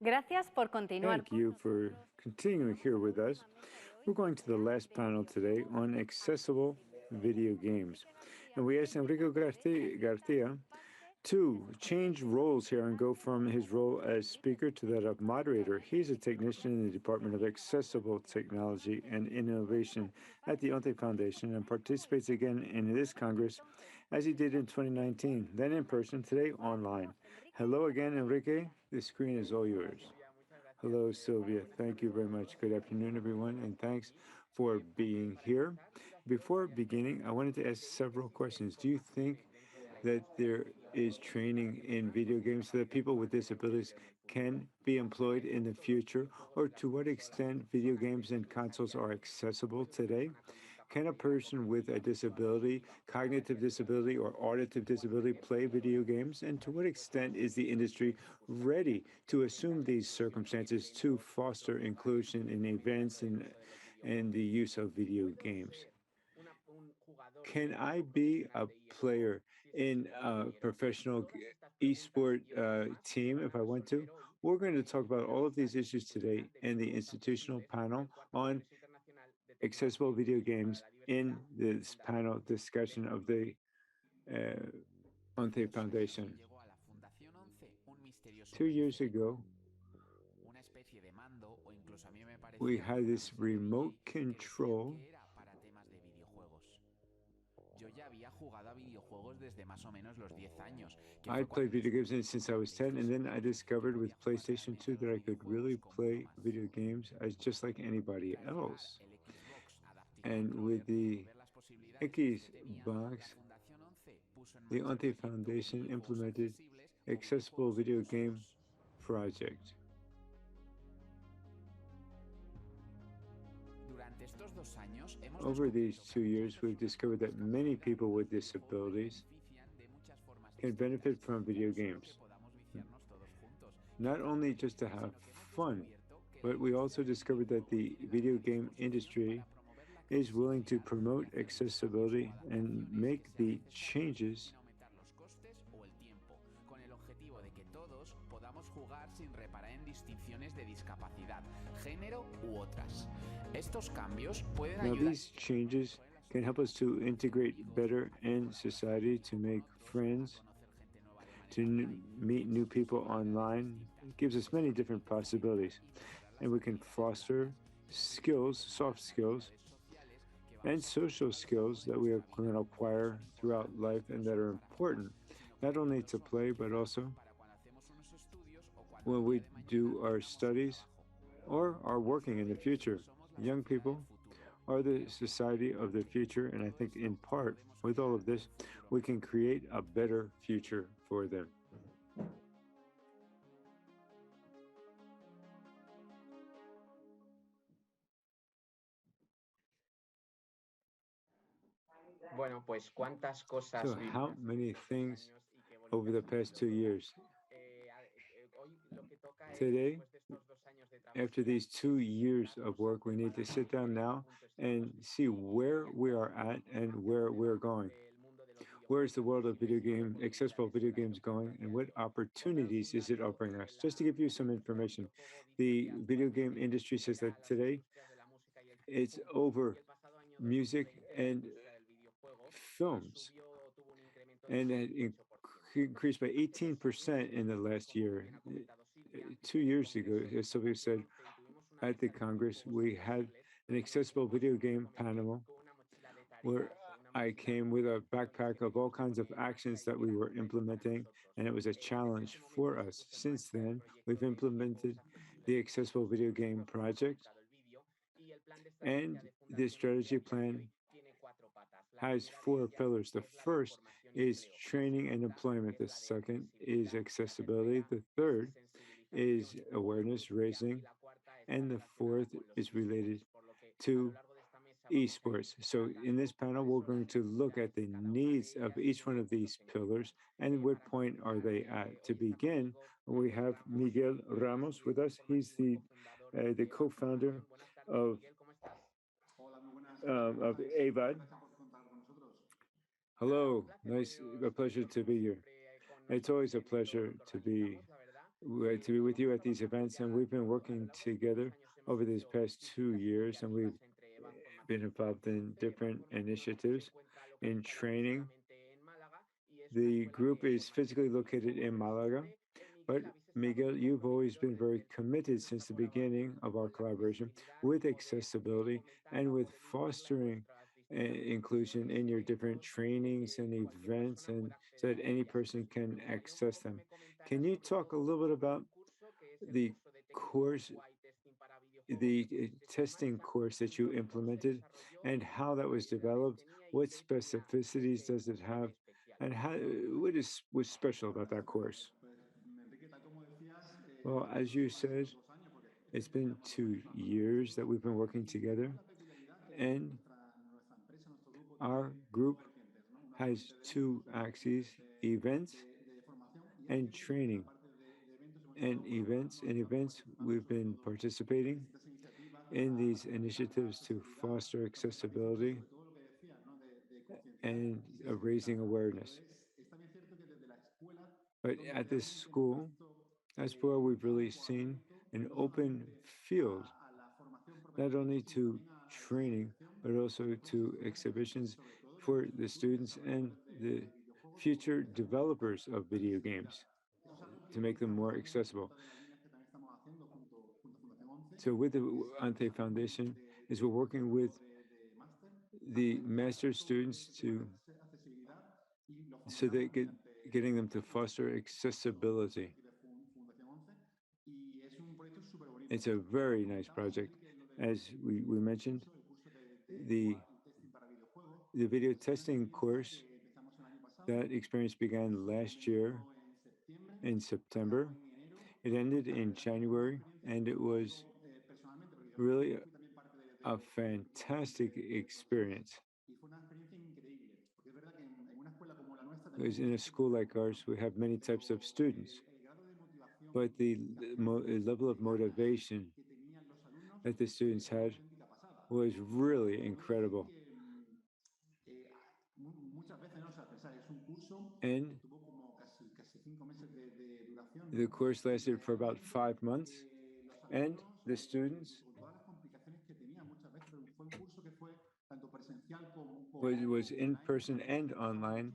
Gracias por continuar. Thank you for continuing here with us. We're going to the last panel today on accessible video games. And we asked Enrique García to change roles here and go from his role as speaker to that of moderator. He's a technician in the Department of Accessible Technology and Innovation at the ONTE Foundation and participates again in this Congress as he did in 2019, then in person, today online. Hello again, Enrique. The screen is all yours. Hello, Sylvia. Thank you very much. Good afternoon, everyone, and thanks for being here. Before beginning, I wanted to ask several questions. Do you think that there is training in video games so that people with disabilities can be employed in the future? Or to what extent video games and consoles are accessible today? Can a person with a disability, cognitive disability, or auditive disability play video games? And to what extent is the industry ready to assume these circumstances to foster inclusion in events and the use of video games? Can I be a player in a professional esport team if I want to? We're going to talk about all of these issues today in the institutional panel on accessible video games in this panel discussion of the ONTE Foundation. 2 years ago, we had this remote control. I played video games since I was 10, and then I discovered with PlayStation 2 that I could really play video games as just like anybody else. And with the Xbox, the ONTE Foundation implemented accessible video game project. Over these 2 years, we've discovered that many people with disabilities can benefit from video games. Not only just to have fun, but we also discovered that the video game industry is willing to promote accessibility and make the changes Now, these changes can help us to integrate better in society, to make friends, to meet new people online. It gives us many different possibilities. And we can foster skills, soft skills, and social skills that we are going to acquire throughout life and that are important, not only to play, but also when we do our studies or are working in the future. Young people are the society of the future, and I think in part, with all of this, we can create a better future for them. So how many things over the past 2 years? Today, after these 2 years of work, we need to sit down now and see where we are at and where we're going. Where is the world of accessible video games going, and what opportunities is it offering us? Just to give you some information, the video game industry says that today it's over music and films, and it increased by 18% in the last year. 2 years ago, as Sylvia said, at the Congress, we had an accessible video game panel where I came with a backpack of all kinds of actions that we were implementing, and it was a challenge for us. Since then, we've implemented the accessible video game project, and the strategy plan has 4 pillars. The first is training and employment. The second is accessibility. The third is awareness raising. And the fourth is related to eSports. So in this panel, we're going to look at the needs of each one of these pillars and what point are they at. To begin, we have Miguel Ramos with us. He's the co-founder of EVAD. Hello, a pleasure to be here. It's always a pleasure to be to be with you at these events, and we've been working together over these past 2 years, and we've been involved in different initiatives in training. The group is physically located in Malaga, but Miguel, you've always been very committed since the beginning of our collaboration with accessibility and with fostering inclusion in your different trainings and events, and so that any person can access them. Can you talk a little bit about the course, the testing course that you implemented, and how that was developed? What specificities does it have, and what's special about that course? Well, as you said, it's been 2 years that we've been working together, and our group has two axes: events and training. And events, we've been participating in these initiatives to foster accessibility and raising awareness. But at this school, that's where we've really seen an open field, not only to training, but also to exhibitions for the students and the future developers of video games to make them more accessible. So with the Ante Foundation, is we're working with the master students to so they getting them to foster accessibility. It's a very nice project. As we mentioned, the the video testing course, that experience began last year in September. It ended in January, and it was really a fantastic experience. Because in a school like ours, we have many types of students, but the level of motivation that the students had was really incredible. And the course lasted for about 5 months, and the students was in person and online,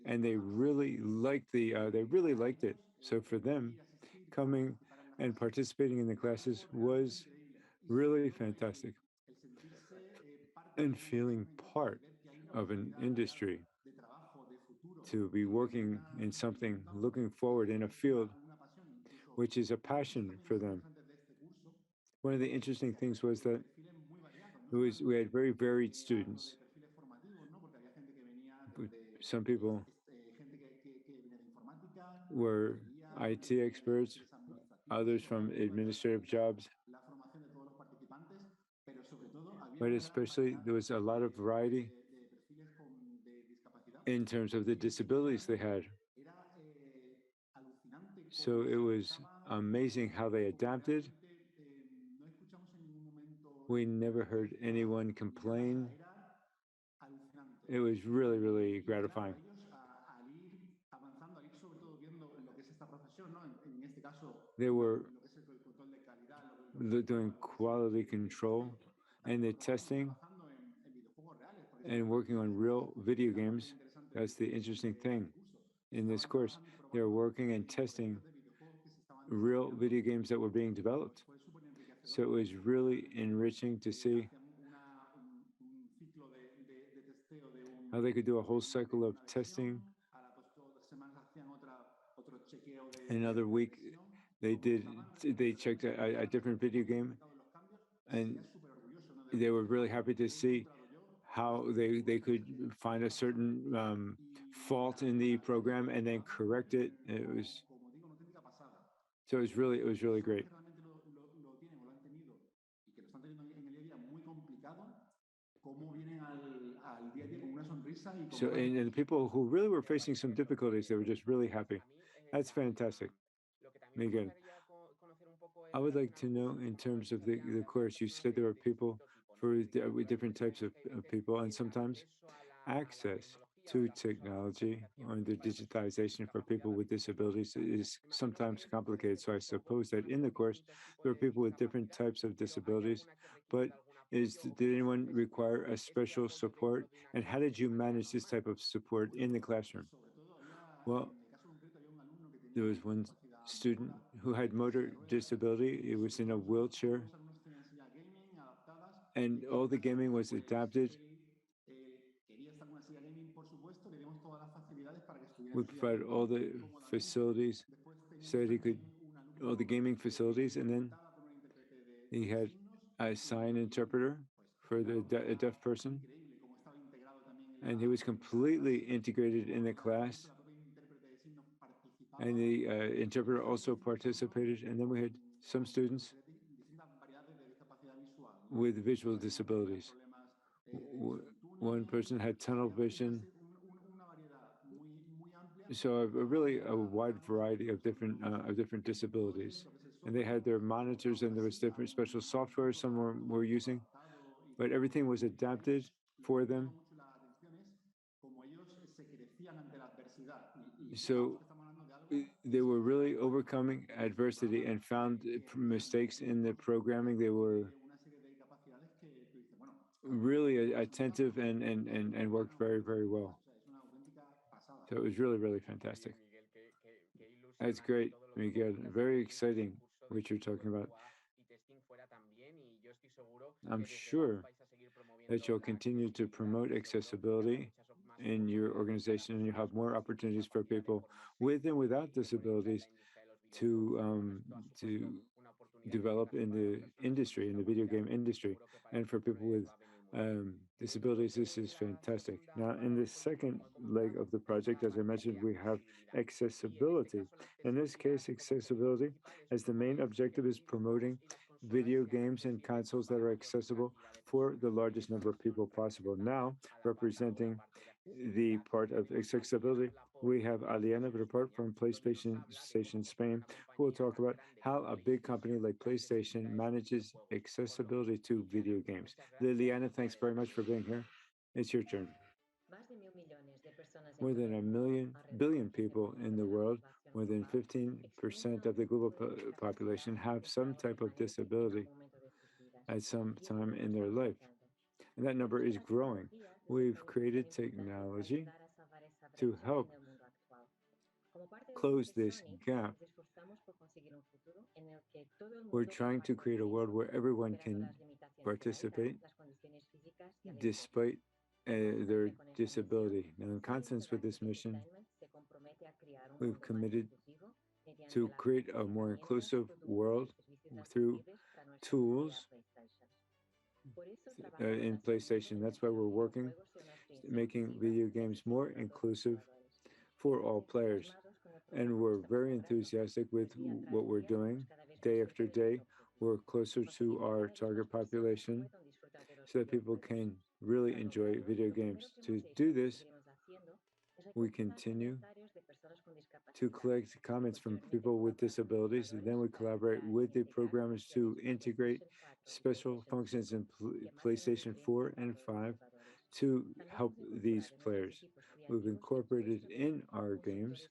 and they really liked it. So for them, coming and participating in the classes was really fantastic, and feeling part of an industry, to be working in something, looking forward in a field which is a passion for them. One of the interesting things was that we had very varied students. Some people were IT experts, others from administrative jobs, but especially there was a lot of variety in terms of the disabilities they had. So it was amazing how they adapted. We never heard anyone complain. It was really, really gratifying. They were doing quality control and the testing and working on real video games. That's the interesting thing in this course. They're working and testing real video games that were being developed. So it was really enriching to see how they could do a whole cycle of testing. Another week, they checked a different video game, and they were really happy to see how they could find a certain fault in the program and then correct it. It was really great. And the people who really were facing some difficulties, they were just really happy. That's fantastic. Miguel, I would like to know in terms of the course, you said there were people for different types of people, and sometimes access to technology or the digitization for people with disabilities is sometimes complicated. So I suppose that in the course, there are people with different types of disabilities, but did anyone require a special support? And how did you manage this type of support in the classroom? Well, there was one student who had motor disability. It was in a wheelchair, and all the gaming was adapted. We provided all the facilities so that he could, all the gaming facilities, and then he had a sign interpreter for the a deaf person, and he was completely integrated in the class. And the interpreter also participated, and then we had some students with visual disabilities. One person had tunnel vision. So really a wide variety of different disabilities, and they had their monitors, and there was different special software some were using, but everything was adapted for them. So they were really overcoming adversity and found mistakes in the programming. They were really attentive and worked very, very well. So it was really, really fantastic. That's great, Miguel. Very exciting what you're talking about. I'm sure that you'll continue to promote accessibility in your organization, and you have more opportunities for people with and without disabilities to develop in the industry, in the video game industry, and for people with disabilities. This is fantastic. Now, in the second leg of the project, as I mentioned, we have accessibility. In this case, accessibility as the main objective is promoting video games and consoles that are accessible for the largest number of people possible. Now, representing the part of accessibility, we have Aliana report from PlayStation Spain, who will talk about how a big company like PlayStation manages accessibility to video games. Liliana, thanks very much for being here. It's your turn. More than a billion people in the world, more than 15% of the global population have some type of disability at some time in their life. And that number is growing. We've created technology to help close this gap. We're trying to create a world where everyone can participate despite their disability. Now, in consonance with this mission, we've committed to create a more inclusive world through tools in PlayStation. That's why we're working, making video games more inclusive for all players. And we're very enthusiastic with what we're doing day after day. We're closer to our target population so that people can really enjoy video games. To do this, we continue to collect comments from people with disabilities, and then we collaborate with the programmers to integrate special functions in PlayStation 4 and 5 to help these players. We've incorporated in our games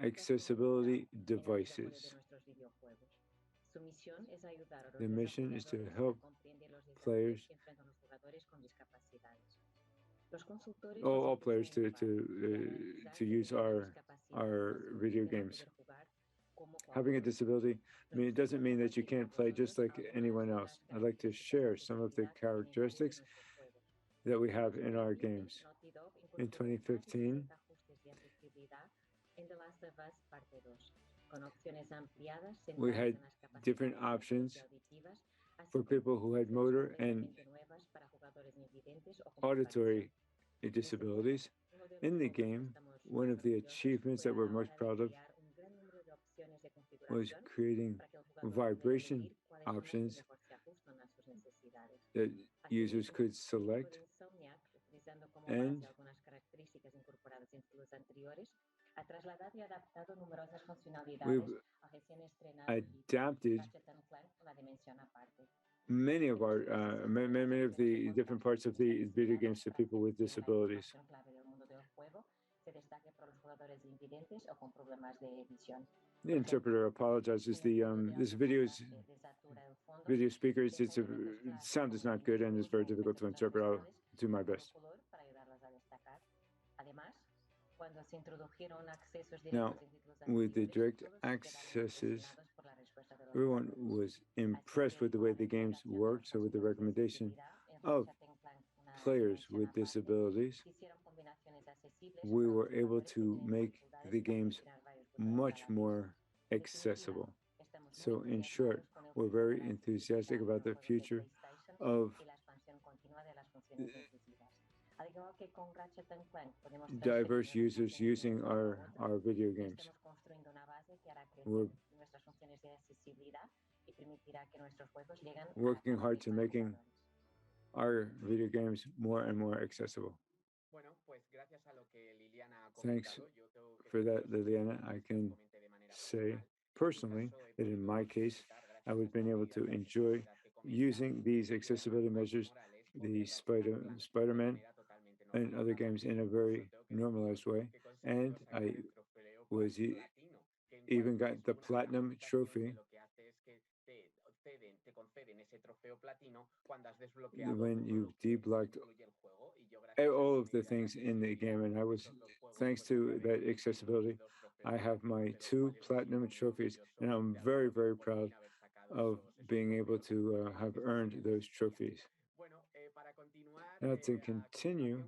accessibility devices. The mission is to help players, all players, to use our video games. Having a disability, it doesn't mean that you can't play just like anyone else. I'd like to share some of the characteristics that we have in our games. In 2015, we had different options for people who had motor and auditory disabilities. In the game, one of the achievements that we're most proud of was creating vibration options that users could select, and we've adapted many of the different parts of the video games to people with disabilities. The interpreter apologizes. This video speakers. Sound is not good and it's very difficult to interpret. I'll do my best. Now, with the direct accesses, everyone was impressed with the way the games worked. So with the recommendation of players with disabilities, we were able to make the games much more accessible. So in short, we're very enthusiastic about the future of diverse users using our video games. We're working hard to making our video games more and more accessible. Thanks for that, Liliana. I can say personally that in my case, I was being able to enjoy using these accessibility measures, the Spider-Man and other games in a very normalized way. And I was even got the platinum trophy when you deblocked all of the things in the game. And I was, thanks to that accessibility, I have my 2 platinum trophies, and I'm very, very proud of being able to have earned those trophies. Now, to continue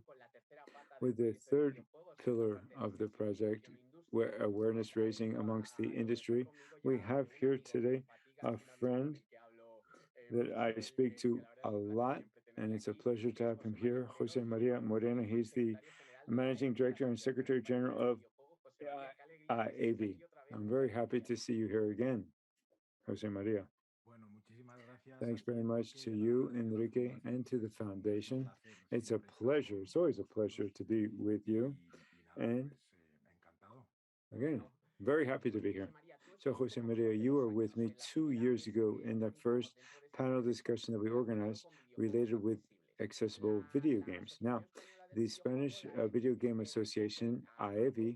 with the third pillar of the project, where awareness raising amongst the industry, we have here today a friend that I speak to a lot, and it's a pleasure to have him here, Jose Maria Moreno. He's the Managing Director and Secretary General of AEVI. I'm very happy to see you here again, Jose Maria. Thanks very much to you, Enrique, and to the foundation. It's a pleasure. It's always a pleasure to be with you. And again, very happy to be here. So, Jose Maria, you were with me 2 years ago in the first panel discussion that we organized related with accessible video games. Now, the Spanish Video Game Association, AEVI,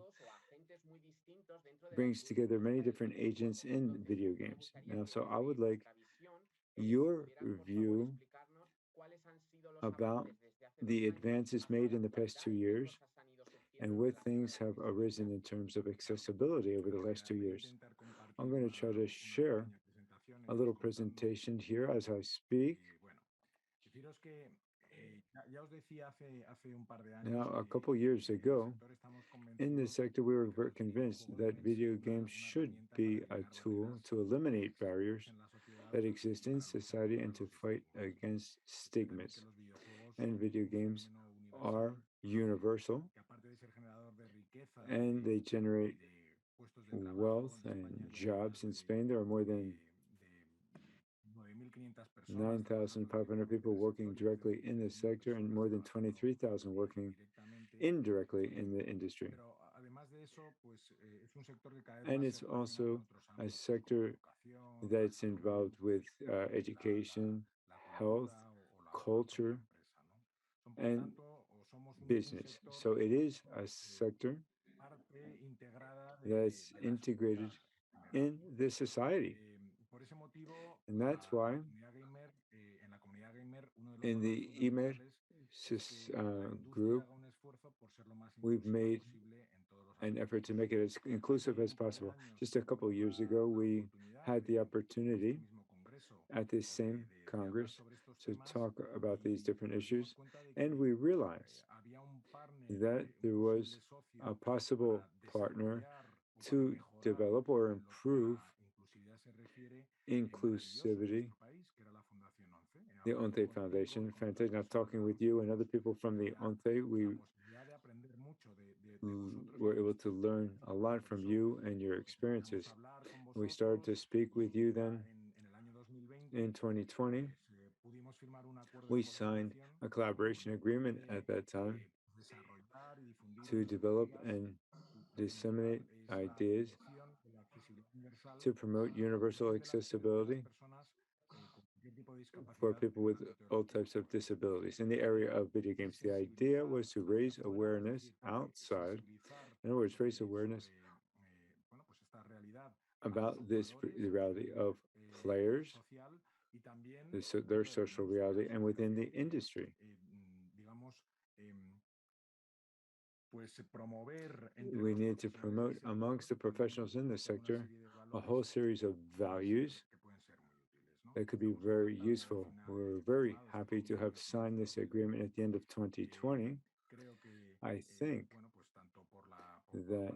brings together many different agents in video games. Now, so I would like your view about the advances made in the past 2 years and what things have arisen in terms of accessibility over the last 2 years. I'm going to try to share a little presentation here as I speak. Now, a couple years ago, in this sector, we were very convinced that video games should be a tool to eliminate barriers that exist in society and to fight against stigmas. And video games are universal, and they generate wealth and jobs. In Spain, there are more than 9,500 people working directly in the sector and more than 23,000 working indirectly in the industry. And it's also a sector that's involved with education, health, culture, and business. So it is a sector that's integrated in the society. And that's why in the EMER group, we've made an effort to make it as inclusive as possible. Just a couple of years ago, we had the opportunity at this same Congress to talk about these different issues, and we realized that there was a possible partner to develop or improve inclusivity, the ONCE Foundation. Fantastic. Now, talking with you and other people from the ONCE, we were able to learn a lot from you and your experiences. We started to speak with you then in 2020. We signed a collaboration agreement at that time to develop and disseminate ideas to promote universal accessibility for people with all types of disabilities in the area of video games. The idea was to raise awareness outside, in other words, raise awareness about this the reality of players, their social reality, and within the industry. We need to promote amongst the professionals in the sector a whole series of values that could be very useful. We're very happy to have signed this agreement at the end of 2020. I think that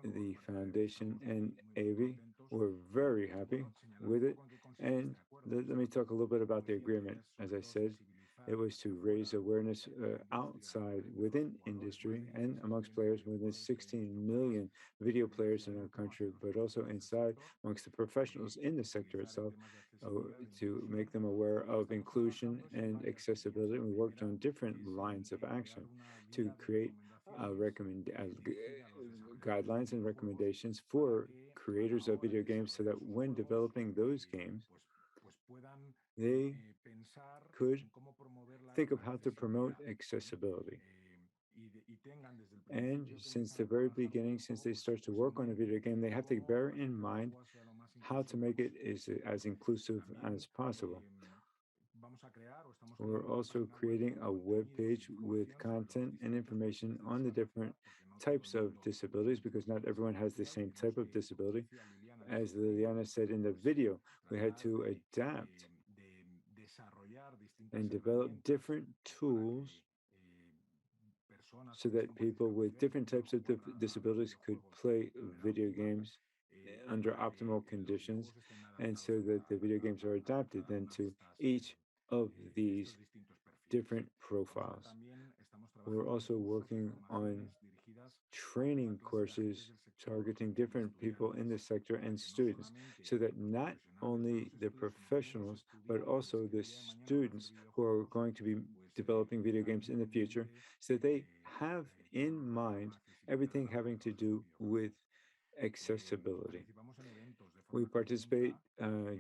the foundation and AEVI were very happy with it. And let me talk a little bit about the agreement. As I said, it was to raise awareness outside within industry and amongst players within 16 million video players in our country, but also inside amongst the professionals in the sector itself to make them aware of inclusion and accessibility. We worked on different lines of action to create guidelines and recommendations for creators of video games so that when developing those games, they could think of how to promote accessibility. And since the very beginning, since they start to work on a video game, they have to bear in mind how to make it as inclusive as possible. We're also creating a web page with content and information on the different types of disabilities because not everyone has the same type of disability. As Liliana said in the video, we had to adapt and develop different tools so that people with different types of disabilities could play video games under optimal conditions, and so that the video games are adapted then to each of these different profiles. We're also working on training courses targeting different people in the sector and students so that not only the professionals, but also the students who are going to be developing video games in the future, so that they have in mind everything having to do with accessibility. We participate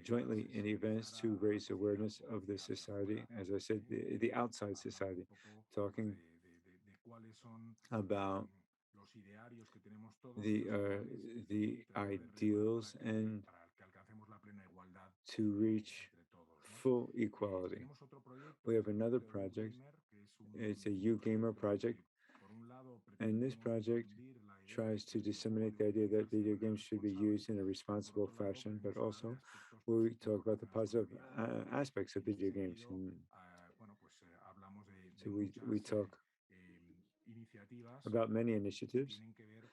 jointly in events to raise awareness of the society, as I said, the outside society, talking about the ideals and to reach full equality. We have another project. It's a U-Gamer project. And this project tries to disseminate the idea that video games should be used in a responsible fashion, but also we talk about the positive aspects of video games. And so we talk about many initiatives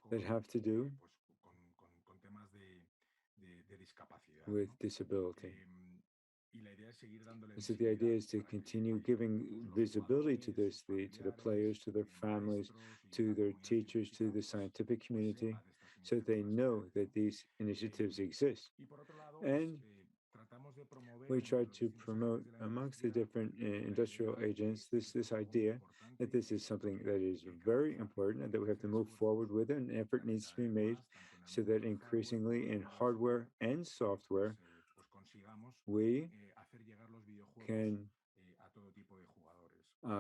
that have to do with disability. And so the idea is to continue giving visibility to this, to the players, to their families, to their teachers, to the scientific community, so that they know that these initiatives exist. And we try to promote amongst the different industrial agents this idea that this is something that is very important and that we have to move forward with it, and effort needs to be made so that increasingly in hardware and software, we can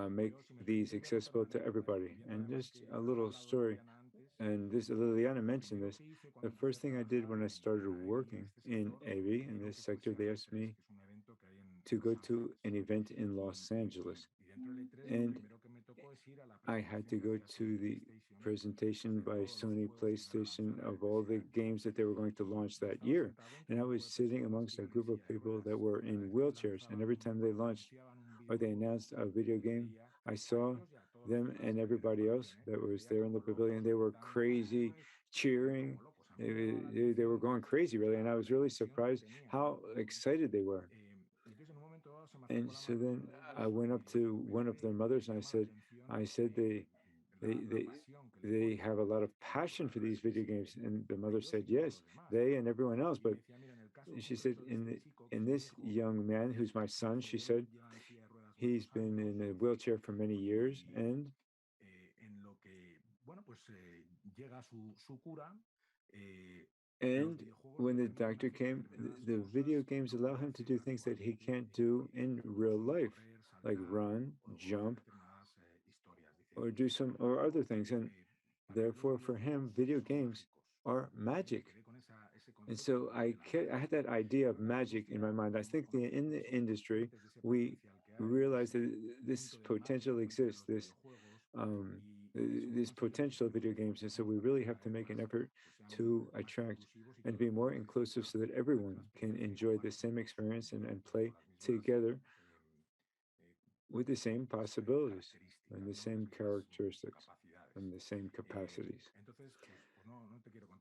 make these accessible to everybody. And just a little story, and this Liliana mentioned this. The first thing I did when I started working in AEVI in this sector, they asked me to go to an event in Los Angeles, and I had to go to the presentation by Sony PlayStation of all the games that they were going to launch that year. And I was sitting amongst a group of people that were in wheelchairs, and every time they launched or they announced a video game, I saw them and everybody else that was there in the pavilion. They were crazy, cheering. They were going crazy, really. And I was really surprised how excited they were. And so then I went up to one of their mothers and I said they have a lot of passion for these video games. And the mother said, yes, they and everyone else. But she said, in this young man, who's my son, she said, he's been in a wheelchair for many years, and And when the doctor came, the video games allow him to do things that he can't do in real life, like run, jump, or do some or other things. And therefore, for him, video games are magic. And so I had that idea of magic in my mind. I think in the industry, we realize that this potential exists, um, this potential of video games. And so we really have to make an effort to attract and be more inclusive so that everyone can enjoy the same experience and play together with the same possibilities and the same characteristics and the same capacities.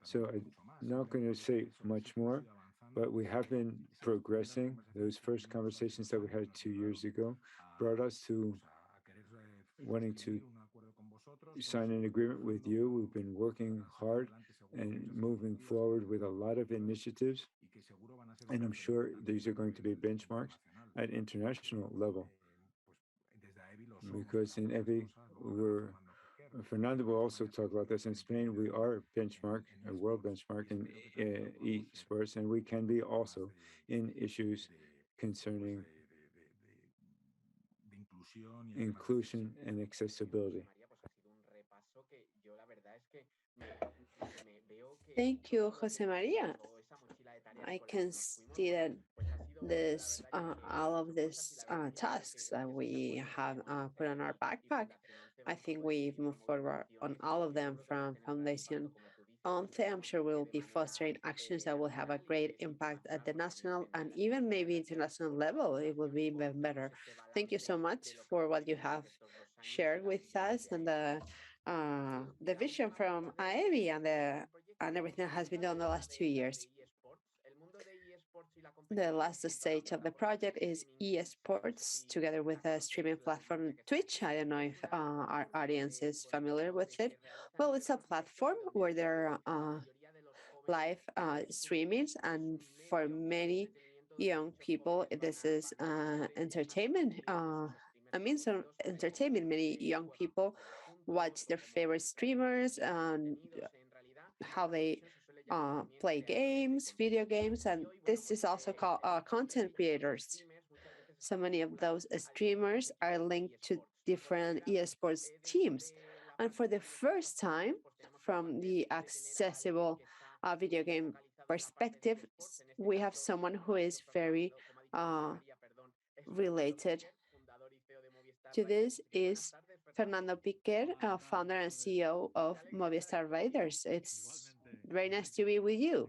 So I'm not going to say much more, but we have been progressing. Those first conversations that we had 2 years ago brought us to wanting to sign an agreement with you. We've been working hard and moving forward with a lot of initiatives, and I'm sure these are going to be benchmarks at international level, because in EVI, we're Fernando will also talk about this. In Spain, we are benchmark, a world benchmark in eSports, and we can be also in issues concerning inclusion and accessibility. Thank you, Jose Maria. I can see that this all of these tasks that we have put on our backpack, I think we've moved forward on all of them from foundation on. I'm sure we'll be fostering actions that will have a great impact at the national and even maybe international level. It will be even better. Thank you so much for what you have shared with us and the vision from AEVI and everything that has been done the last 2 years. The last stage of the project is eSports, together with a streaming platform, Twitch. I don't know if our audience is familiar with it. Well, it's a platform where there are live streamings, and for many young people, this is entertainment. I mean, some entertainment. Many young people watch their favorite streamers and how they play games, video games, and this is also called content creators. So many of those streamers are linked to different esports teams. And for the first time, from the accessible video game perspective, we have someone who is very related to this is Fernando Piquer, founder and CEO of Movistar Riders. It's very nice to be with you.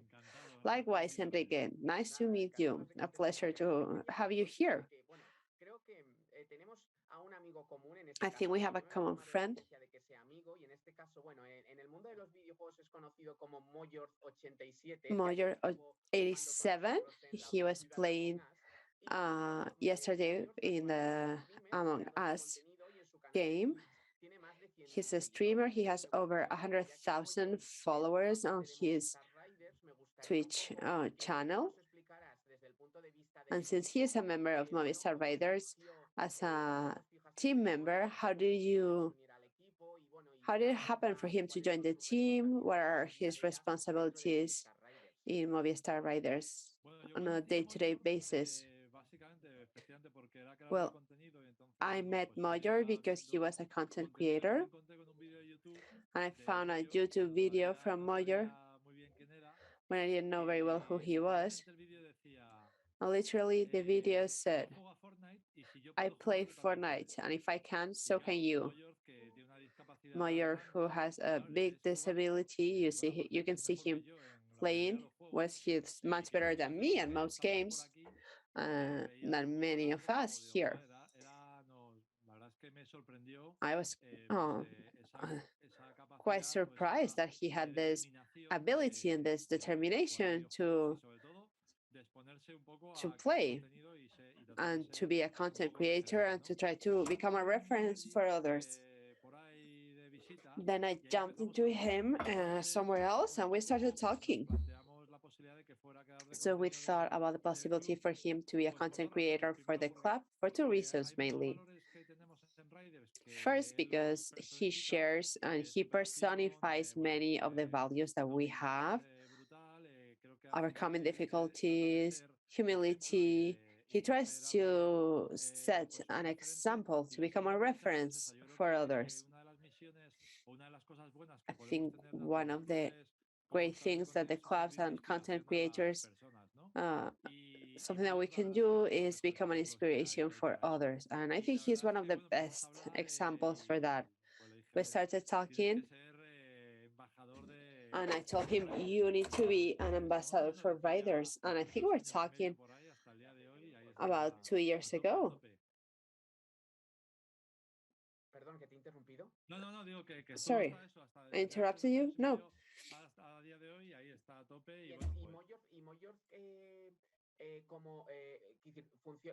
Likewise, Enrique, nice to meet you. A pleasure to have you here. I think we have a common friend. Moyor 87. He was playing yesterday in the Among Us game. He's a streamer. He has over 100,000 followers on his Twitch channel. And since he is a member of Movistar Riders, as a team member, how did it happen for him to join the team? What are his responsibilities in Movistar Riders on a day-to-day basis? Well, I met Moyor because he was a content creator. And I found a YouTube video from Moyor when I didn't know very well who he was. And literally, the video said, I play Fortnite, and if I can, so can you. Moyor, who has a big disability, you can see him playing, he's much better than me at most games, than many of us here. I was quite surprised that he had this ability and this determination to play and to be a content creator and to try to become a reference for others. Then I jumped into him somewhere else and we started talking. So we thought about the possibility for him to be a content creator for the club for two reasons mainly. First, because he shares and he personifies many of the values that we have. overcoming difficulties, humility. He tries to set an example to become a reference for others. I think one of the great things that the clubs and content creators, something that we can do is become an inspiration for others. And I think he's one of the best examples for that. We started talking, and I told him, you need to be an ambassador for riders. And I think we're talking about 2 years ago. Perdón, que te he interrumpido. No, digo que Sorry, I interrupted you? No. A día de hoy ahí está a tope. Y Moyor, como,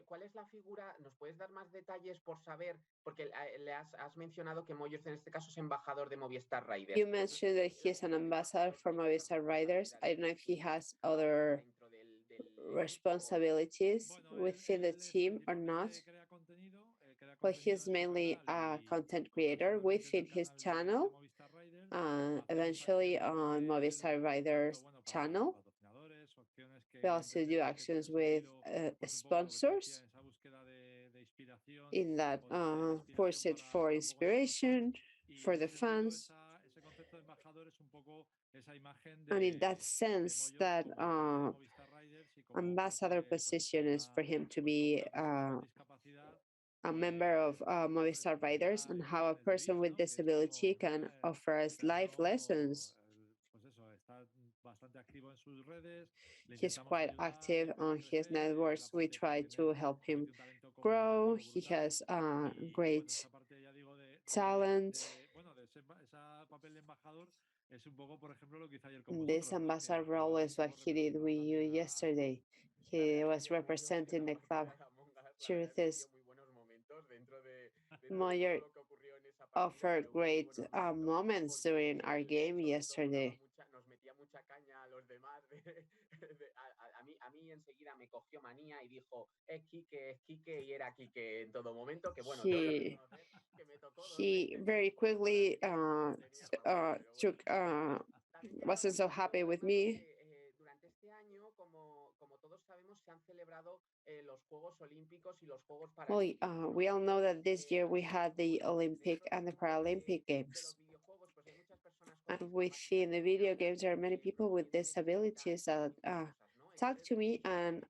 ¿cuál es la figura? ¿Nos puedes dar más detalles por saber? Porque le has mencionado que Moyor en este caso es embajador de Movistar Riders. You mentioned that he's an ambassador for Movistar Riders. I don't know if he has other responsibilities within the team or not. Well, he's mainly a content creator within his channel, eventually on Movistar Riders channel. We also do actions with sponsors in that pursuit for inspiration, for the fans. And in that sense, that ambassador position is for him to be a member of Movistar Riders, and how a person with disability can offer us life lessons. He's quite active on his networks. We try to help him grow. He has great talent. This ambassador role is what he did with you yesterday. He was representing the club. Truth is, Moyer offered great moments during our game yesterday. A mí enseguida me cogió manía y dijo, es Quique, y era Quique en todo momento, que bueno, he very quickly wasn't so happy with me. Durante este año, como todos sabemos, se han celebrado los Juegos Olímpicos y los Juegos Paralímpicos. Well, we all know that this year we had the Olympic and the Paralympic Games. And within the video games, there are many people with disabilities that talk to me, and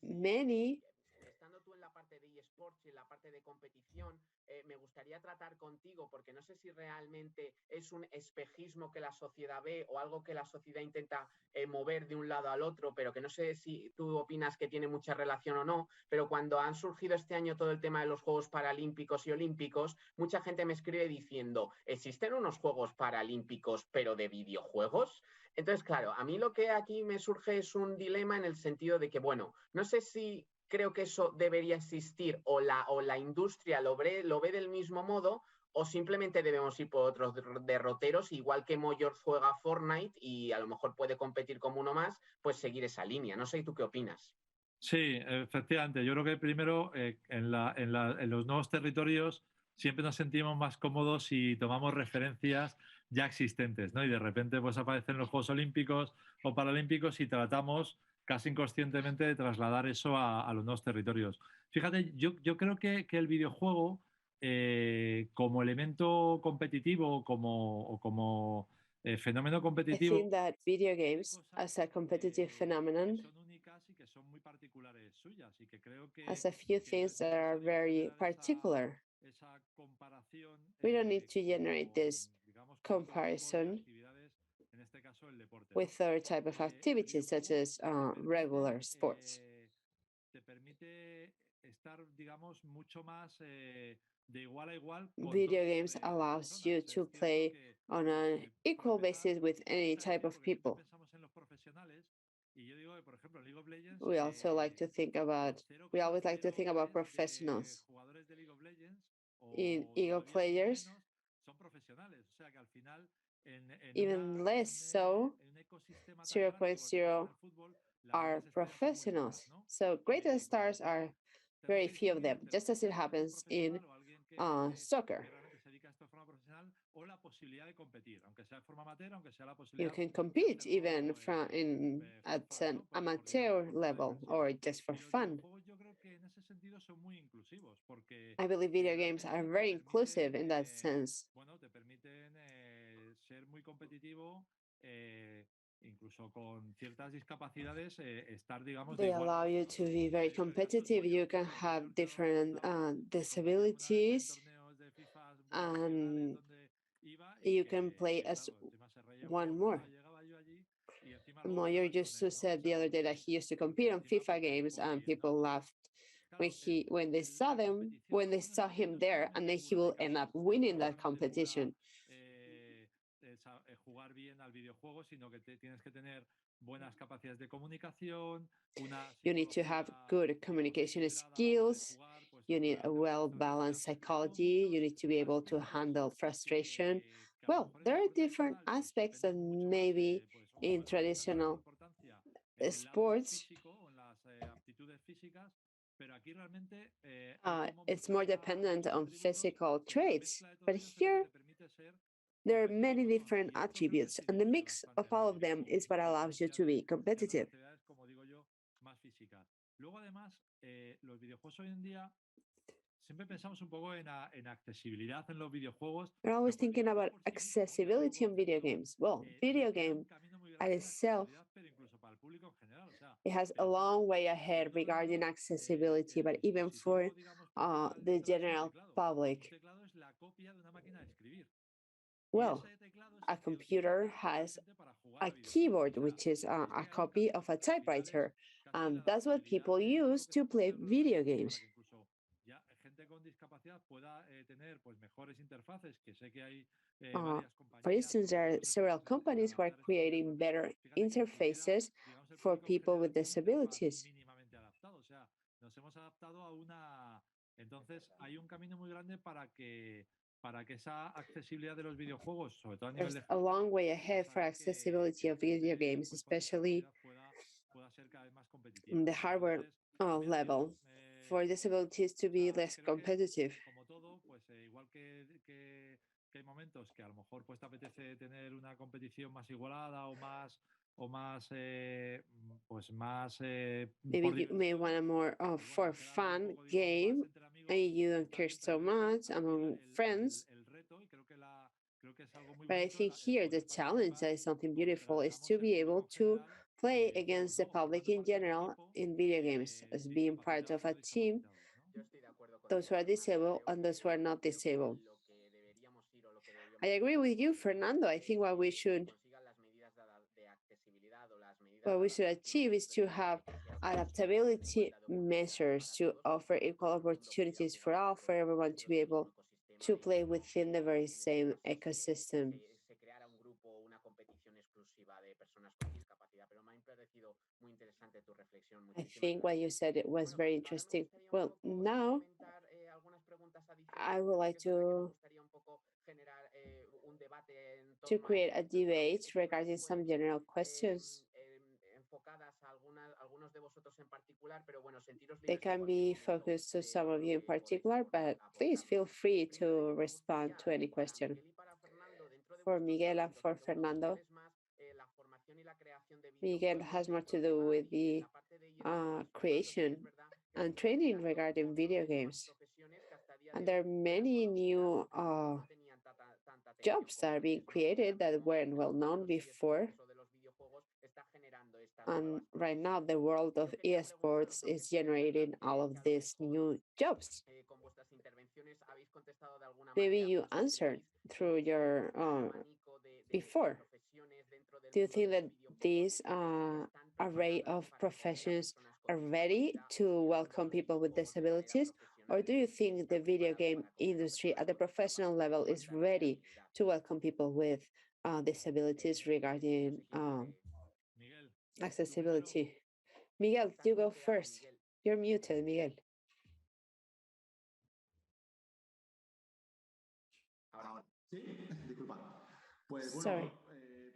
many. Estando tú en la parte de eSports y en la parte de competición, me gustaría tratar contigo, porque no sé si realmente es un espejismo que la sociedad ve o algo que la sociedad intenta mover de un lado al otro, pero que no sé si tú opinas que tiene mucha relación o no, pero cuando han surgido este año todo el tema de los Juegos Paralímpicos y Olímpicos, mucha gente me escribe diciendo, ¿existen unos Juegos Paralímpicos pero de videojuegos? Entonces, claro, a mí lo que aquí me surge es un dilema en el sentido de que, bueno, no sé si creo que eso debería existir o la industria lo ve del mismo modo, o simplemente debemos ir por otros derroteros, igual que Moyor juega Fortnite y a lo mejor puede competir como uno más, pues seguir esa línea. No sé, ¿tú qué opinas? Sí, efectivamente. Yo creo que primero en los nuevos territorios siempre nos sentimos más cómodos si tomamos referencias ya existentes, ¿no? Y de repente pues aparecen los Juegos Olímpicos o Paralímpicos y tratamos casi inconscientemente de trasladar eso a los nuevos territorios. Fíjate, yo creo que el videojuego como elemento competitivo como fenómeno competitivo, I think that video games as a competitive phenomenon has a few things that are very particular. We don't need to generate this comparison with other type of activities such as regular sports. Video games allows you to play on an equal basis with any type of people. We also like to think about, we always like to think about professionals. In ego players, even less so, 0.0 are professionals. So greater stars are very few of them, just as it happens in soccer. o la posibilidad de competir, aunque sea de forma amateur, aunque sea la You posibilidad can de compete hacerlo, even at for fun, an ¿no? Por amateur diversión, level or just for Y los fun. videojuegos yo creo que en ese sentido son muy inclusivos porque I believe video games realmente are te very inclusive permiten, in that sense. bueno, te permiten ser muy competitivo, incluso con ciertas discapacidades, estar, digamos, de They igual a allow igual, you ¿no? to be very Eso el caso es competitive. tuyo, You can have plantearte alguna different pregunta de competir alguna vez en disabilities, torneos de FIFA profesionales and donde iba y you can play as claro, encima se reía one porque more. llegaba yo allí y encima luego Moyer ganaba el used to torneo, ¿no? O said the sea, other day that he used to compete on encima FIFA porque me games, puedo and reír, ¿no? people Entonces, laughed claro, when they saw la them, competición when they luego no saw es, him no es there, and solamente then he figura will de end up caso, winning no that solamente figura competition. jugar bien al videojuego, sino que tienes que tener buenas capacidades de comunicación, una You need to have psicología, good digamos, communication equilibrada a la hora de skills. jugar, pues You need a realmente well reconocer los balanced errores. Hay como psychology. You muchos need to be able to aspectos handle frustration. que a lo Well, mejor en there are deporte different tradicional pues aspects that dependen mucho más, maybe pues in puede tener casi más traditional importancia en el lado sports, físico o en las aptitudes físicas, pero aquí realmente hay como it's more dependent muchos on atributos physical que la traits. mezcla de todo But ello es lo que here, te permite ser there are many competitivo, ¿no? different Y esto creo que attributes, es and the influye mix of bastante en all los of them videojuegos, is what ¿no? A allows you diferencia to be de otras competitive. actividades, como digo yo, más físicas. Luego, además, los videojuegos hoy en día siempre pensamos un poco en accesibilidad en los videojuegos. We're always Los thinking videojuegos about por sí mismos, algún día lo accessibility on podemos hacer, video pero games. Well, video les queda un game camino muy at grande en itself, accesibilidad, pero incluso para el público en general. O sea, it has a pensar long way que ahead por otro regarding lado, accessibility, el but even for dispositivo, digamos, principal the detrás es un general teclado. Un public. teclado es la copia de una máquina de escribir. Y Well, ese teclado es a el que utiliza computer la has gente para jugar a a videojuegos. O keyboard, sea, which is es a que hay un copy camino of a que al final es typewriter. casi la That's what adaptabilidad people de todo lo use que to se puede play hacer con los video videojuegos para games. que incluso ya gente con discapacidad pueda tener pues mejores interfaces, que sé que hay varias For compañías instance, o there are muchos several esfuerzos en companies who are adaptar estos creating interfaces. better Fíjate que ni siquiera, interfaces digamos, el for público en people with general tiene una interfaz disabilities. mínimamente adaptada. O sea, nos hemos adaptado a una... Entonces, hay un camino muy grande para que esa accesibilidad de los videojuegos, sobre todo a nivel There's de a long way ahead pues for haga accessibility que of video gente games, pues, con especially discapacidad pueda ser cada vez más competitiva, in the ¿no? hardware Entonces, también lo digo, level, for disabilities to o be sea, less creo que competitive. como todo, pues igual que hay momentos que a lo mejor pues te apetece tener una competición más igualada o más pues más Maybe por you may diversión, want a more pues for bueno, quedarte un fun poco, digamos, más game, entre and amigos you don't care también so permite, much pero aquí among friends. el reto, y creo que es algo muy But I bonito think el here the poder challenge participar that is something contra, beautiful is digamos, to el be público able en to general, play o against the no, public formando in parte de un general equipo in video games as being part discapacitados of o a no team, discapacitados, ¿no? Yo estoy de acuerdo those contigo, who are Fernando. disabled Creo and those who are not creo que disabled. lo que deberíamos ir o lo que I deberíamos agree with you, conseguir Fernando. I think what we es que se should consigan las medidas de accesibilidad o las medidas what de we should adaptación achieve is to have precisamente que sean justas en adaptability igualdad de oportunidades measures para to todos, porque offer bueno, equal todo el mundo podría opportunities for jugar all, for everyone to dentro be del mismo able ecosistema to y play no within the very en este same caso ecosystem. se creara un grupo o una competición exclusiva de personas con discapacidad. Pero me ha parecido muy interesante tu reflexión. I Muchísimas think what gracias. you said it was Bueno, very pues ahora me interesting. gustaría un Well, poco now comentar algunas preguntas I adicionales. would También like que es verdad que me to gustaría un poco generar un debate en to torno a create ello. a Pero no sé debate si te parece, regarding pueden some ser general questions. enfocadas a algunos de vosotros en particular, pero bueno, sentiros They libres en can cualquier be momento focused to de some todo of lo you in que podéis particular, but please aportarnos. feel free Primero de to ello, me respond gustaría to any para question. Miguel y para Fernando, dentro de For vuestros Miguel and ámbitos, for donde bueno, Miguel Fernando, es más la formación y la creación de Miguel videojuegos has more dentro to de do EVAD with y en the la parte de eSports. Fernando, sí que es creation verdad que and se está training creando regarding muchas video nuevas games. profesiones que hasta el día And de there hoy are eran many conocidas, new pero que a lo mejor no tenían tanta atención jobs that como are being antes, ¿no? Y ahora created that mismo weren't el well mundo de known los before. eSports o de los videojuegos está generando estas And nuevas right now, profesiones. the world Y of yo quería preguntaros, esports aunque is sí que es verdad generating all of que a lo these mejor new jobs. con vuestras intervenciones habéis contestado de alguna Maybe manera, you pero si answered creéis through que your este abanico de before. profesiones dentro del Do you mundo think de that los videojuegos these están array preparadas of para acoger a professions personas con are ready discapacidad to en el mundo welcome de los people with videojuegos de manera disabilities? Or profesional? do you think ¿Está the video preparado game para acoger a industry personas at the con professional discapacidad level o is falta ready empleabilidad? to welcome people with disabilities No regarding sé quién quiere. Miguel, tú primero. accessibility? Miguel, Estás you go muteado, first. Miguel. You're muted, Miguel. Ahora, sí, disculpa. Pues Sorry. bueno,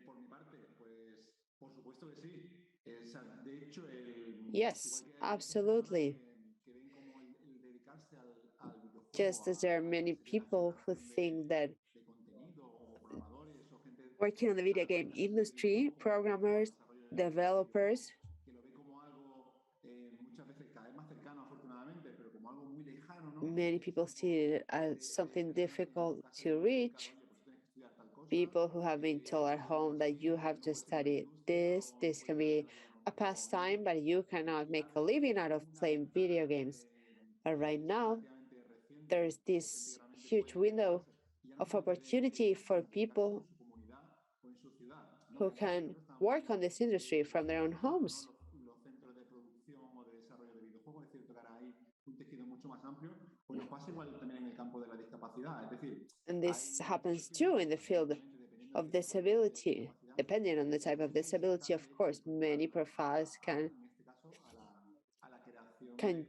por mi parte, pues por supuesto que sí. De hecho, Yes, igual que hay absolutely. personas que ven como el dedicarse al videojuego, Just as there are many sería la people who generación think that de contenido working on the video game industry, programmers, developers, que lo ve como algo muchas veces cada vez más cercano, afortunadamente, pero como algo muy lejano, ¿no? many people see it as something difficult to reach. People who have been told at home that you have to study this can be a pastime, but you cannot make a living out of playing video games. But right now, there's this huge window of opportunity for people who can work on this industry from their own homes. Los centros de producción o de desarrollo de videojuegos, es cierto que ahora hay un tejido mucho más amplio, pues nos pasa igual también en el campo de la discapacidad, es decir, and this happens too in the field of disability. Depending on the type of disability, of course, many profiles can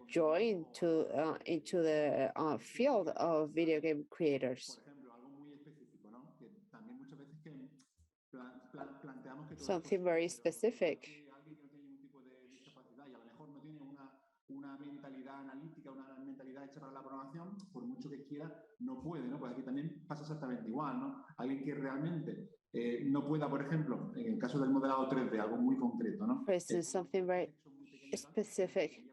join into the field of video game creators. Something very specific. Una mentalidad analítica, una mentalidad hecha para la programación, por mucho que quiera, no puede, ¿no? Pues aquí también pasa exactamente igual, ¿no? Alguien que realmente no pueda, por ejemplo, en el caso del modelado 3D, algo muy concreto, ¿no? For instance, something very specific.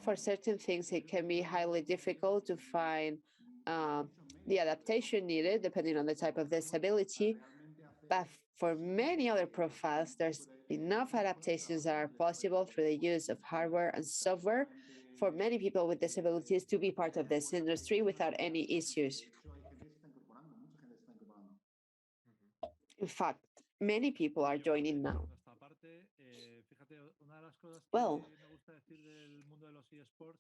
For certain things, it can be highly difficult to find the adaptation needed, depending on the type of disability. But for many other profiles, there's enough adaptations that are possible through the use of hardware and software for many people with disabilities to be part of this industry without any issues. In fact, many people are joining now. Well,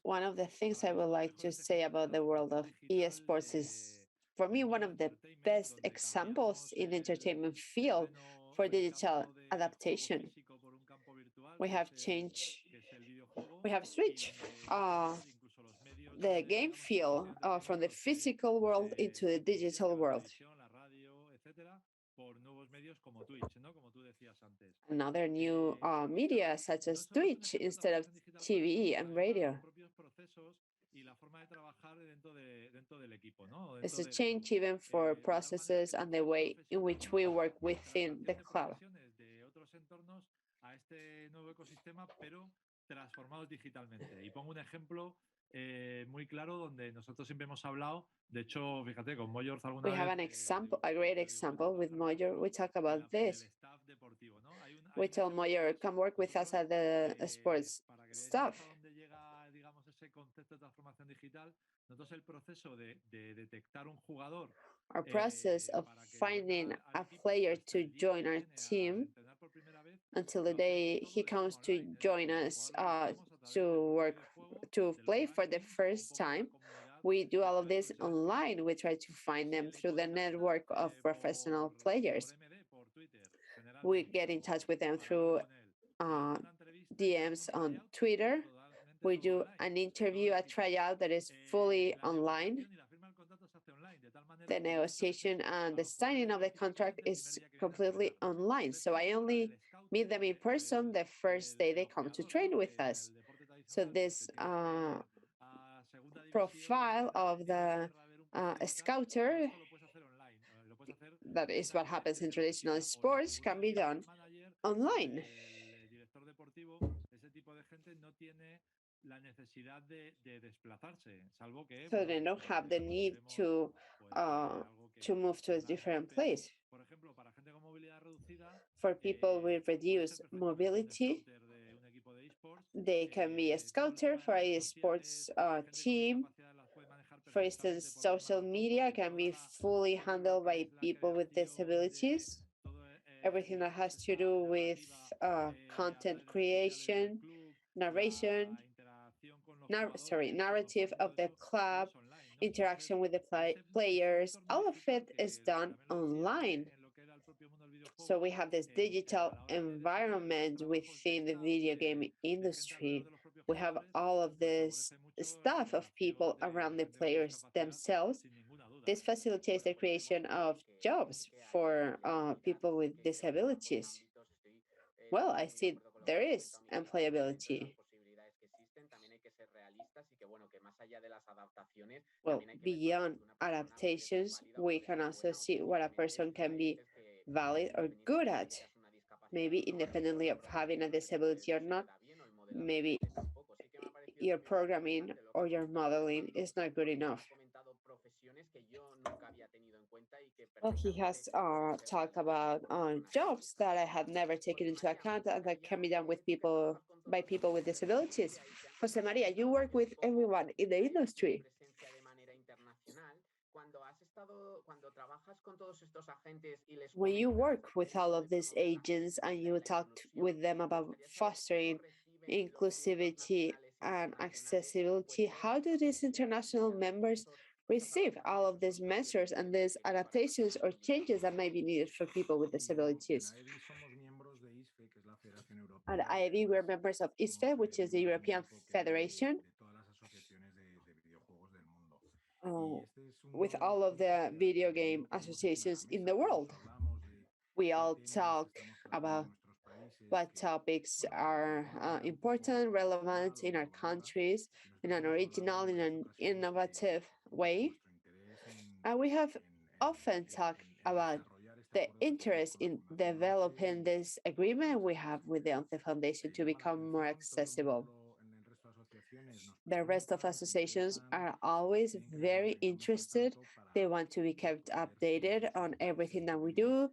one of the things I would like to say about the world of eSports is, for me, one of the best examples in the entertainment field for digital adaptation. We have switched the game field from the physical world into the digital world. Another new media such as Twitch instead of TV and radio. It's a change even for processes and the way in which we work within the club. Transformados digitalmente. Y pongo un ejemplo muy claro donde nosotros siempre hemos hablado, de hecho, fíjate, con Moyor alguna vez. We have an example, a great example with Moyor. We talk about this. We told Moyor, come work with us at the sports staff. Our process of finding a player to join our team until the day he comes to join us to play for the first time. We do all of this online. We try to find them through the network of professional players. We get in touch with them through DMs on Twitter. We do an interview, a tryout that is fully online. The negotiation and the signing of the contract is completely online. So I only meet them in person the first day they come to train with us. So this profile of the scouter, that is what happens in traditional sports, can be done online. So they don't have the need to move to a different place. For people with reduced mobility, they can be a scouter for a sports team. For instance, social media can be fully handled by people with disabilities. Everything that has to do with content creation, narrative of the club, interaction with the players, all of it is done online. So we have this digital environment within the video game industry. We have all of this stuff of people around the players themselves. This facilitates the creation of jobs for people with disabilities. Well, I see there is employability. Well, beyond adaptations, we can also see what a person can be valid or good at, maybe independently of having a disability or not. Maybe your programming or your modeling is not good enough. Well, he has talked about jobs that I had never taken into account that can be done with people by people with disabilities. Jose Maria, you work with everyone in the industry. When you work with all of these agents and you talk with them about fostering inclusivity and accessibility, how do these international members receive all of these measures and these adaptations or changes that may be needed for people with disabilities? At AEVI, we're members of ISFE, which is the European Federation, with all of the video game associations in the world. We all talk about what topics are important, relevant in our countries in an original, in an innovative way. And we have often talked about the interest in developing this agreement we have with the ONCE Foundation to become more accessible. The rest of associations are always very interested. They want to be kept updated on everything that we do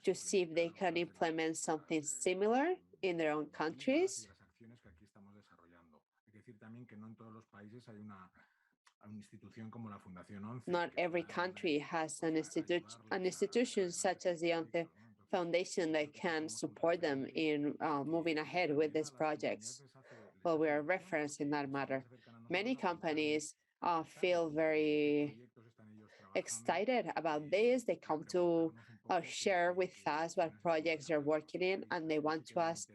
to see if they can implement something similar in their own countries. Not every country has an institution such as the ONCE Foundation that can support them in moving ahead with these projects. Well, we are a reference in that matter. Many companies feel very excited about this. They come to share with us what projects they're working in, and they want to ask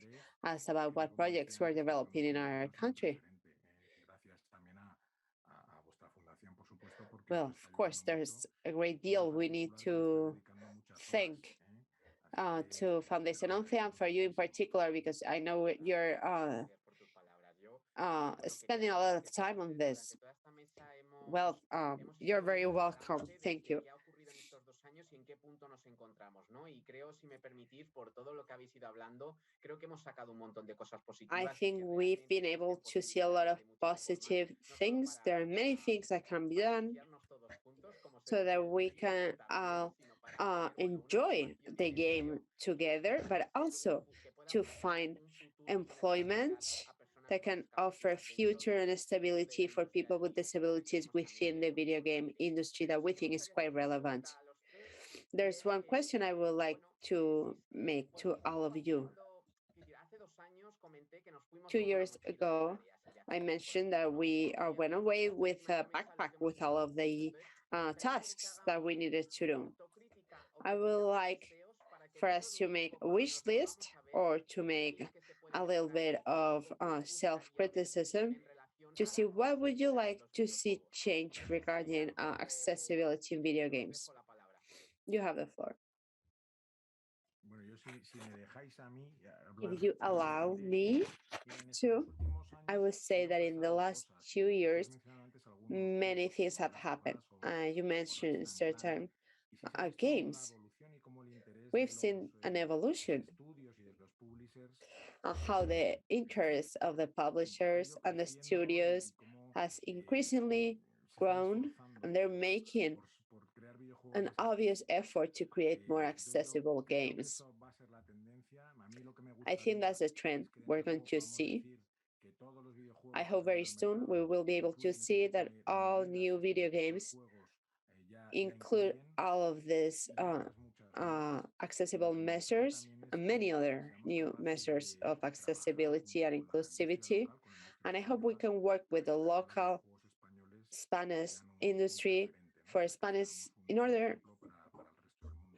us about what projects we're developing in our country. Well, of course, there's a great deal we need to thank to Foundation ONCE and for you in particular, because I know you're spending a lot of time on this. Well, you're very welcome. Thank you. I think we've been able to see a lot of positive things. There are many things that can be done so that we can enjoy the game together, but also to find employment that can offer future and stability for people with disabilities within the video game industry that we think is quite relevant. There's one question I would like to make to all of you. 2 years ago, I mentioned that we went away with a backpack with all of the tasks that we needed to do. I would like for us to make a wish list or to make a little bit of self-criticism to see what would you like to see change regarding accessibility in video games. You have the floor. If you allow me to, I would say that in the last 2 years, many things have happened. You mentioned certain games. We've seen an evolution on how the interest of the publishers and the studios has increasingly grown, and they're making an obvious effort to create more accessible games. I think that's a trend we're going to see. I hope very soon we will be able to see that all new video games include all of these accessible measures and many other new measures of accessibility and inclusivity. And I hope we can work with the local Spanish industry for Spanish in order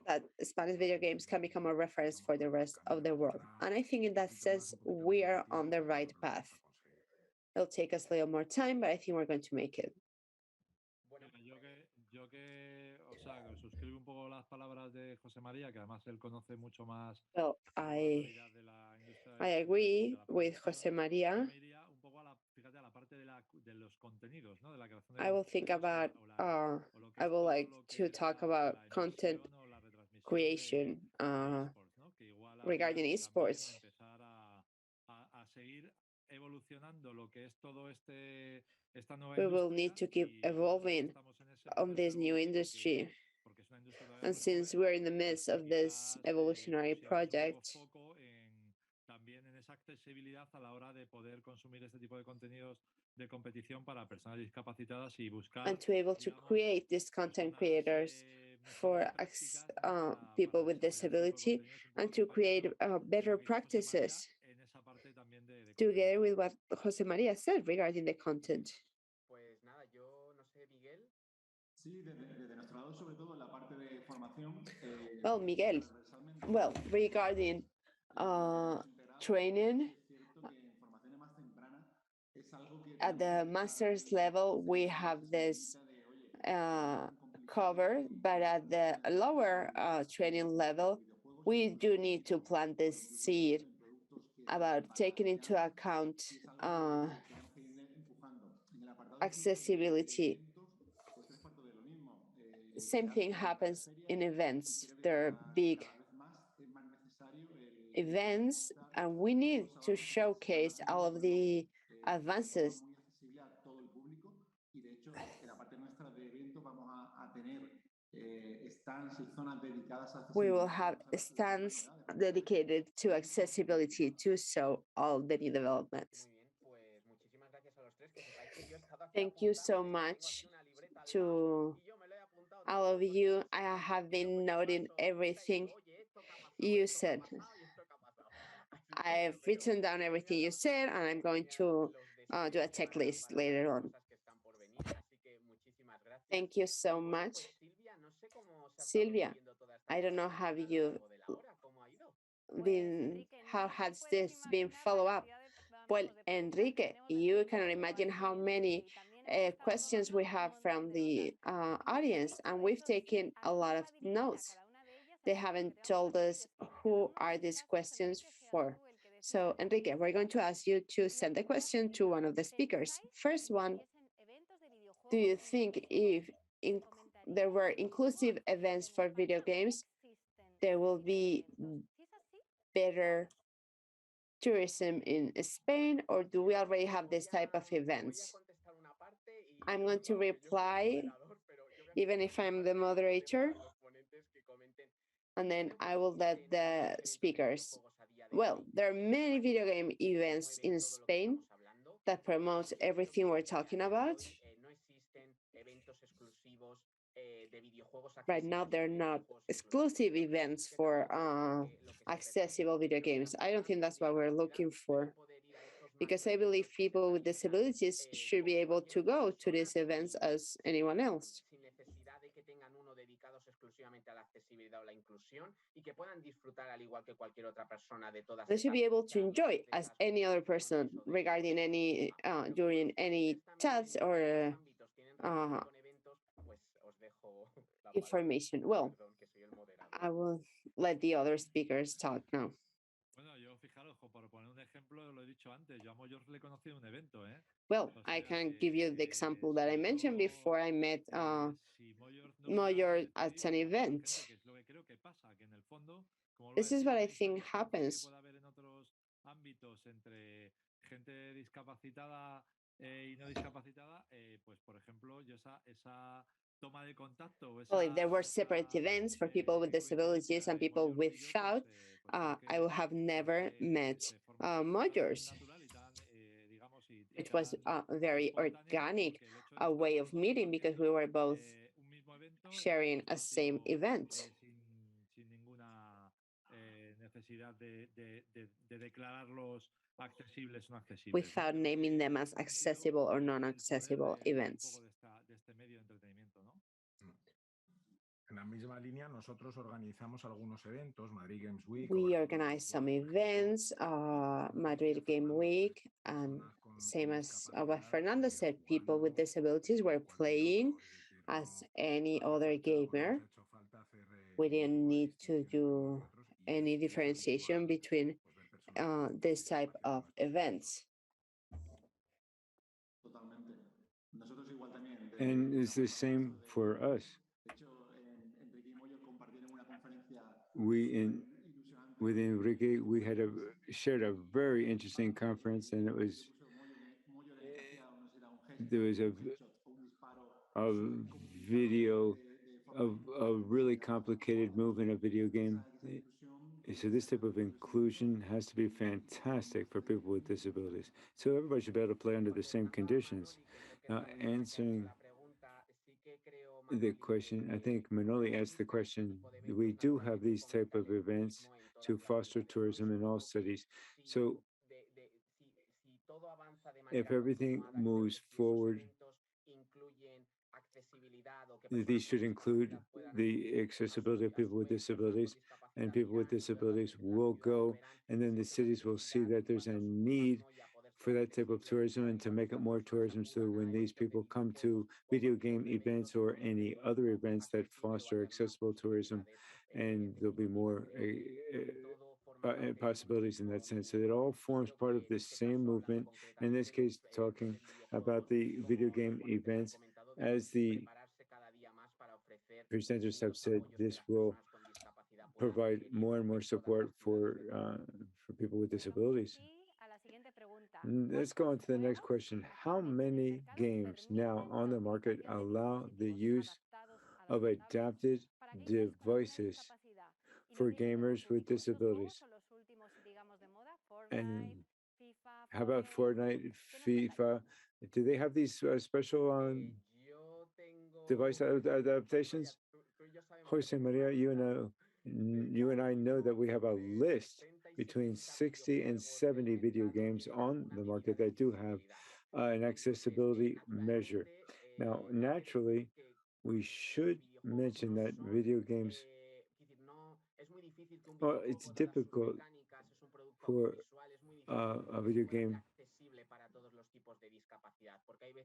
that Spanish video games can become a reference for the rest of the world. And I think in that sense, we are on the right path. It'll take us a little more time, but I think we're going to make it. Suscribo un poco las palabras de José María, que además él conoce mucho más. Well, I agree with José María. I will think about, I would like to talk about content creation regarding esports. We will need to keep evolving on this new industry. And since we're in the midst of this evolutionary project, and to be able to create these content creators for people with disability, and to create better practices together with what Jose María said regarding the content. Pues nada, yo no sé, Miguel. Sí, desde nuestro lado, sobre todo en la parte de formación. Well, Miguel, well, regarding training, at the master's level, we have this covered, but at the lower training level, we do need to plant this seed about taking into account accessibility. Same thing happens in events. There are big events, and we need to showcase all of the advances. We will have stands dedicated to accessibility to show all the new developments. Thank you so much to all of you. I have been noting everything you said. I've written down everything you said, and I'm going to do a checklist later on. Thank you so much. Silvia, I don't know how you been, how has this been follow up? Well, Enrique, you cannot imagine how many questions we have from the audience, and we've taken a lot of notes. They haven't told us who are these questions for. So, Enrique, we're going to ask you to send the question to one of the speakers. First one, do you think if there were inclusive events for video games, there will be better tourism in Spain, or do we already have this type of events? I'm going to reply, even if I'm the moderator, and then I will let the speakers. Well, there are many video game events in Spain that promote everything we're talking about. Right now, they're not exclusive events for accessible video games. I don't think that's what we're looking for, because I believe people with disabilities should be able to go to these events as anyone else. They should be able to enjoy as any other person regarding any, during any chats or information. Well, I will let the other speakers talk now. Well, I can give you the example that I mentioned before. I met Moyor at an event. This is what I think happens. Well, if there were separate events for people with disabilities and people without, I would have never met Moyors. It was a very organic way of meeting because we were both sharing a same event. Without naming them as accessible or non-accessible events. We organize some events, Madrid Game Week, and same as what Fernando said, people with disabilities were playing as any other gamer. We didn't need to do any differentiation between this type of events. And it's the same for us. With Enrique, we had shared a very interesting conference, and there was a video of a really complicated move in a video game. So this type of inclusion has to be fantastic for people with disabilities. So everybody should be able to play under the same conditions. Now, answering the question, I think Manoli asked the question, we do have these type of events to foster tourism in all cities. So if everything moves forward, these should include the accessibility of people with disabilities, and people with disabilities will go, and then the cities will see that there's a need for that type of tourism and to make it more tourism. So when these people come to video game events or any other events that foster accessible tourism, and there'll be more possibilities in that sense. So it all forms part of this same movement. In this case, talking about the video game events, as the presenters have said, this will provide more and more support for people with disabilities. Let's go on to the next question. How many games now on the market allow the use of adapted devices for gamers with disabilities? And how about Fortnite, FIFA? Do they have these special device adaptations? Jose Maria, you and I know that we have a list between 60 and 70 video games on the market that do have an accessibility measure. Now, naturally, we should mention that video games, well, it's difficult for a video game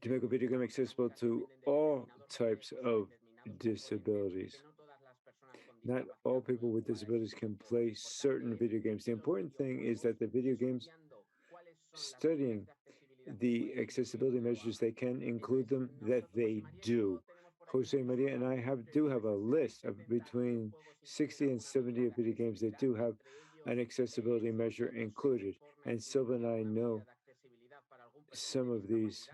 to make a video game accessible to all types of disabilities. Not all people with disabilities can play certain video games. The important thing is that the video games, studying the accessibility measures, they can include them, that they do. Jose Maria and I do have a list of between 60 and 70 video games that do have an accessibility measure included. And Silva and I know some of these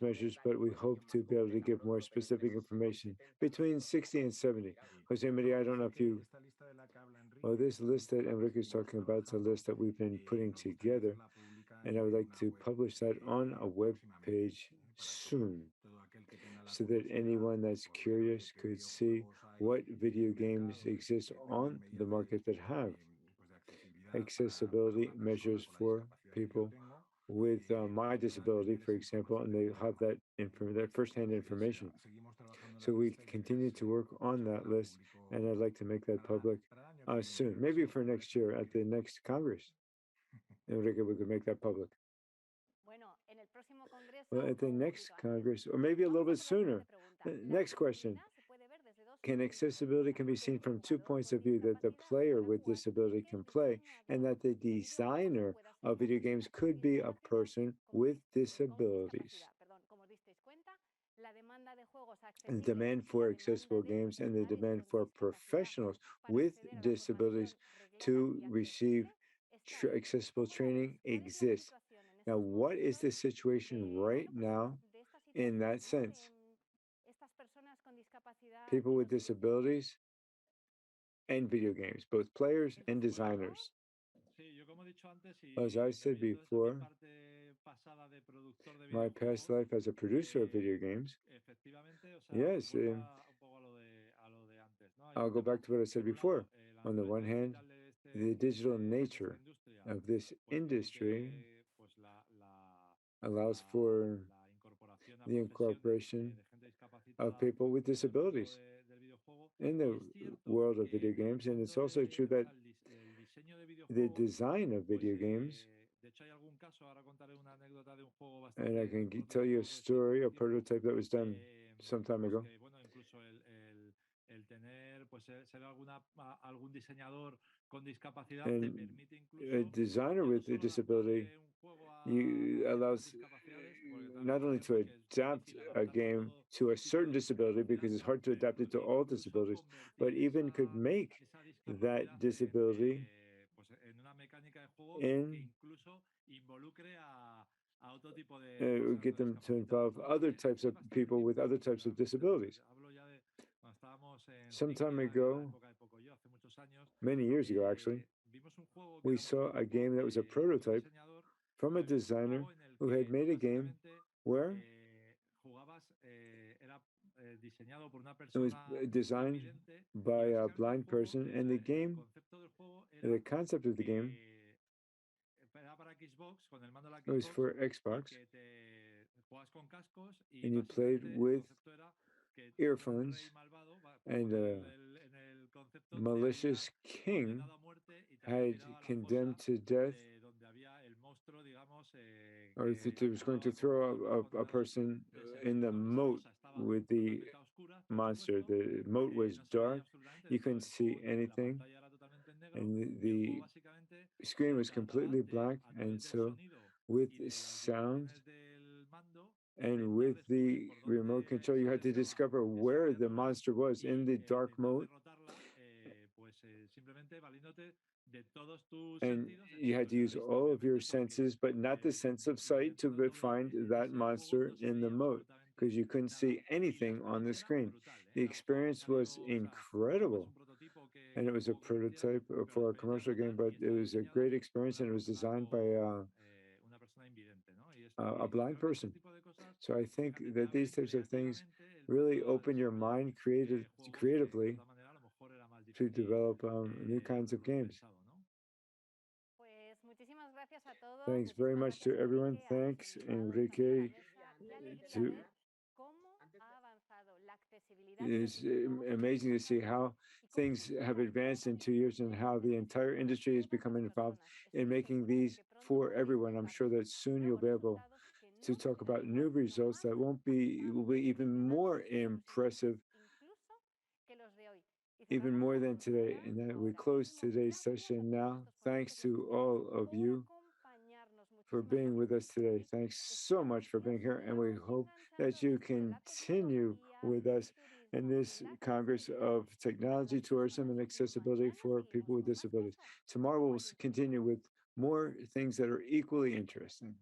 measures, but we hope to be able to give more specific information between 60 and 70. Jose Maria, I don't know if you, well, this list that Enrique is talking about is a list that we've been putting together, and I would like to publish that on a web page soon, so that anyone that's curious could see what video games exist on the market that have accessibility measures for people with my disability, for example, and they have that firsthand information. So we continue to work on that list, and I'd like to make that public soon, maybe for next year at the next Congress. Enrique, we could make that public. Well, at the next Congress, or maybe a little bit sooner. Next question. Accessibility can be seen from 2 points of view, that the player with disability can play, and that the designer of video games could be a person with disabilities. And the demand for accessible games and the demand for professionals with disabilities to receive accessible training exists. Now, what is the situation right now in that sense? People with disabilities and video games, both players and designers. As I said before, my past life as a producer of video games, yes, I'll go back to what I said before. On the one hand, the digital nature of this industry allows for the incorporation of people with disabilities in the world of video games. And it's also true that the design of video games, and I can tell you a story, a prototype that was done some time ago. And a designer with a disability allows not only to adapt a game to a certain disability, because it's hard to adapt it to all disabilities, but even could make that disability in get them to involve other types of people with other types of disabilities. Some time ago, many years ago actually, we saw a game that was a prototype from a designer who had made a game where it was designed by a blind person, and the game, the concept of the game, it was for Xbox, and you played with earphones, and a malicious king had condemned to death, or was going to throw a person in the moat with the monster. The moat was dark, you couldn't see anything, and the screen was completely black, and so with sound and with the remote control, you had to discover where the monster was in the dark moat. And you had to use all of your senses, but not the sense of sight, to find that monster in the moat, because you couldn't see anything on the screen. The experience was incredible. And it was a prototype for a commercial game, but it was a great experience, and it was designed by a blind person. So I think that these types of things really open your mind creatively to develop new kinds of games. Thanks very much to everyone. Thanks, Enrique. It's amazing to see how things have advanced in 2 years and how the entire industry is becoming involved in making these for everyone. I'm sure that soon you'll be able to talk about new results that will be even more impressive, even more than today. And then we close today's session now. Thanks to all of you for being with us today. Thanks so much for being here, and we hope that you continue with us in this Congress of Technology, Tourism, and Accessibility for People with Disabilities. Tomorrow we'll continue with more things that are equally interesting.